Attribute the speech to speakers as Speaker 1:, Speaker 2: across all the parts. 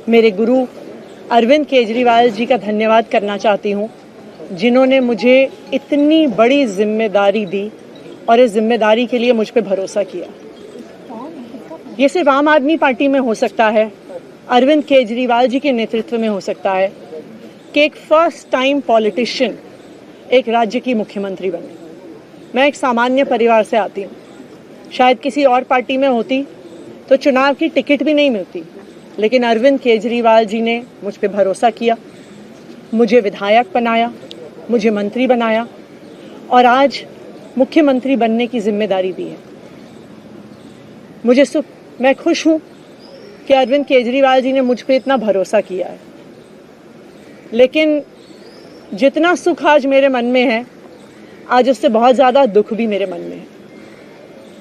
Speaker 1: मेरे गुरु अरविंद केजरीवाल जी का धन्यवाद करना चाहती हूँ, जिन्होंने मुझे इतनी बड़ी जिम्मेदारी दी और इस जिम्मेदारी के लिए मुझ पे भरोसा किया। ये सिर्फ आम आदमी पार्टी में हो सकता है, अरविंद केजरीवाल जी के नेतृत्व में हो सकता है कि एक फर्स्ट टाइम पॉलिटिशियन एक राज्य की मुख्यमंत्री बने। मैं एक सामान्य परिवार से आती हूँ, शायद किसी और पार्टी में होती तो चुनाव की टिकट भी नहीं मिलती, लेकिन अरविंद केजरीवाल जी ने मुझ पे भरोसा किया, मुझे विधायक बनाया, मुझे मंत्री बनाया और आज मुख्यमंत्री बनने की जिम्मेदारी दी है। मैं खुश हूँ कि अरविंद केजरीवाल जी ने मुझ पे इतना भरोसा किया है, लेकिन जितना सुख आज मेरे मन में है, आज उससे बहुत ज़्यादा दुख भी मेरे मन में है।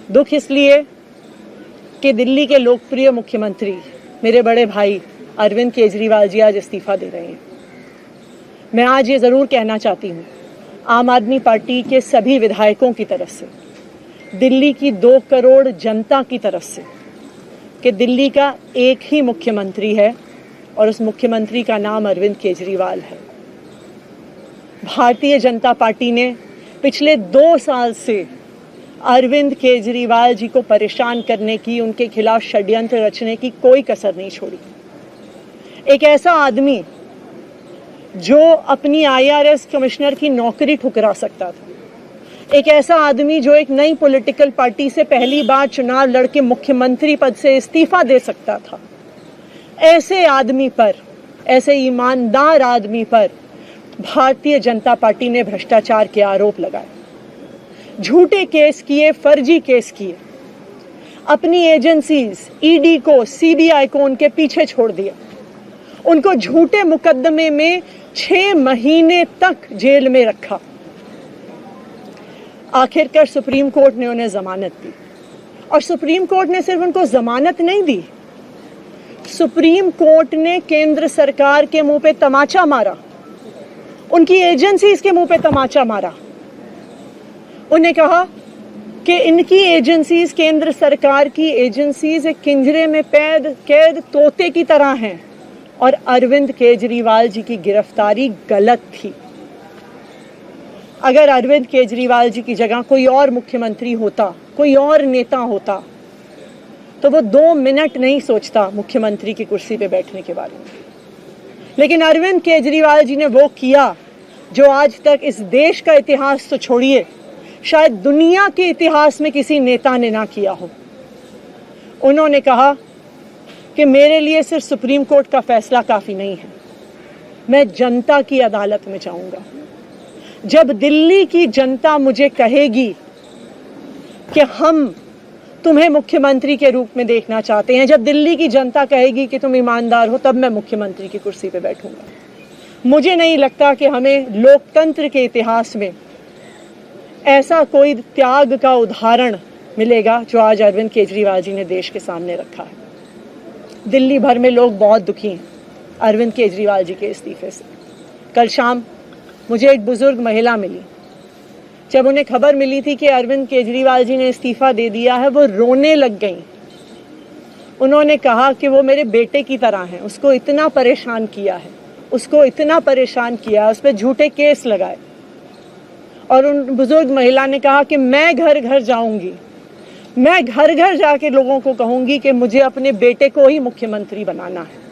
Speaker 1: दुख इसलिए कि दिल्ली के लोकप्रिय मुख्यमंत्री मेरे बड़े भाई अरविंद केजरीवाल जी आज इस्तीफा दे रहे हैं। मैं आज ये ज़रूर कहना चाहती हूँ आम आदमी पार्टी के सभी विधायकों की तरफ से, दिल्ली की 2 करोड़ जनता की तरफ से, कि दिल्ली का एक ही मुख्यमंत्री है और उस मुख्यमंत्री का नाम अरविंद केजरीवाल है। भारतीय जनता पार्टी ने पिछले 2 साल से अरविंद केजरीवाल जी को परेशान करने की, उनके खिलाफ षड्यंत्र रचने की कोई कसर नहीं छोड़ी। एक ऐसा आदमी जो अपनी IRS कमिश्नर की नौकरी ठुकरा सकता था, एक ऐसा आदमी जो एक नई पॉलिटिकल पार्टी से पहली बार चुनाव लड़के मुख्यमंत्री पद से इस्तीफा दे सकता था, ऐसे आदमी पर, ऐसे ईमानदार आदमी पर भारतीय जनता पार्टी ने भ्रष्टाचार के आरोप लगाए, झूठे केस किए, फर्जी केस किए, अपनी एजेंसीज ED को, CBI को उनके पीछे छोड़ दिया, उनको झूठे मुकदमे में 6 महीने तक जेल में रखा। आखिरकार सुप्रीम कोर्ट ने उन्हें जमानत दी और सुप्रीम कोर्ट ने सिर्फ उनको जमानत नहीं दी, सुप्रीम कोर्ट ने केंद्र सरकार के मुंह पे तमाचा मारा, उनकी एजेंसीज के मुंह पे तमाचा मारा। उन्हें कहा कि इनकी एजेंसीज, केंद्र सरकार की एजेंसीज एक पिंजरे में कैद तोते की तरह हैं और अरविंद केजरीवाल जी की गिरफ्तारी गलत थी। अगर अरविंद केजरीवाल जी की जगह कोई और मुख्यमंत्री होता, कोई और नेता होता, तो वो 2 मिनट नहीं सोचता मुख्यमंत्री की कुर्सी पे बैठने के बारे में। लेकिन अरविंद केजरीवाल जी ने वो किया जो आज तक इस देश का इतिहास तो छोड़िए, शायद दुनिया के इतिहास में किसी नेता ने ना किया हो। उन्होंने कहा कि मेरे लिए सिर्फ सुप्रीम कोर्ट का फैसला काफ़ी नहीं है, मैं जनता की अदालत में जाऊंगा। जब दिल्ली की जनता मुझे कहेगी कि हम तुम्हें मुख्यमंत्री के रूप में देखना चाहते हैं, जब दिल्ली की जनता कहेगी कि तुम ईमानदार हो, तब मैं मुख्यमंत्री की कुर्सी पे बैठूंगा। मुझे नहीं लगता कि हमें लोकतंत्र के इतिहास में ऐसा कोई त्याग का उदाहरण मिलेगा जो आज अरविंद केजरीवाल जी ने देश के सामने रखा है। दिल्ली भर में लोग बहुत दुखी हैं अरविंद केजरीवाल जी के इस्तीफे से। कल शाम मुझे एक बुजुर्ग महिला मिली, जब उन्हें खबर मिली थी कि अरविंद केजरीवाल जी ने इस्तीफा दे दिया है, वो रोने लग गई। उन्होंने कहा कि वो मेरे बेटे की तरह हैं, उसको इतना परेशान किया है, उसको इतना परेशान किया, उस पर झूठे केस लगाए। और उन बुजुर्ग महिला ने कहा कि मैं घर घर जाऊंगी, मैं घर घर जाके लोगों को कहूंगी कि मुझे अपने बेटे को ही मुख्यमंत्री बनाना है।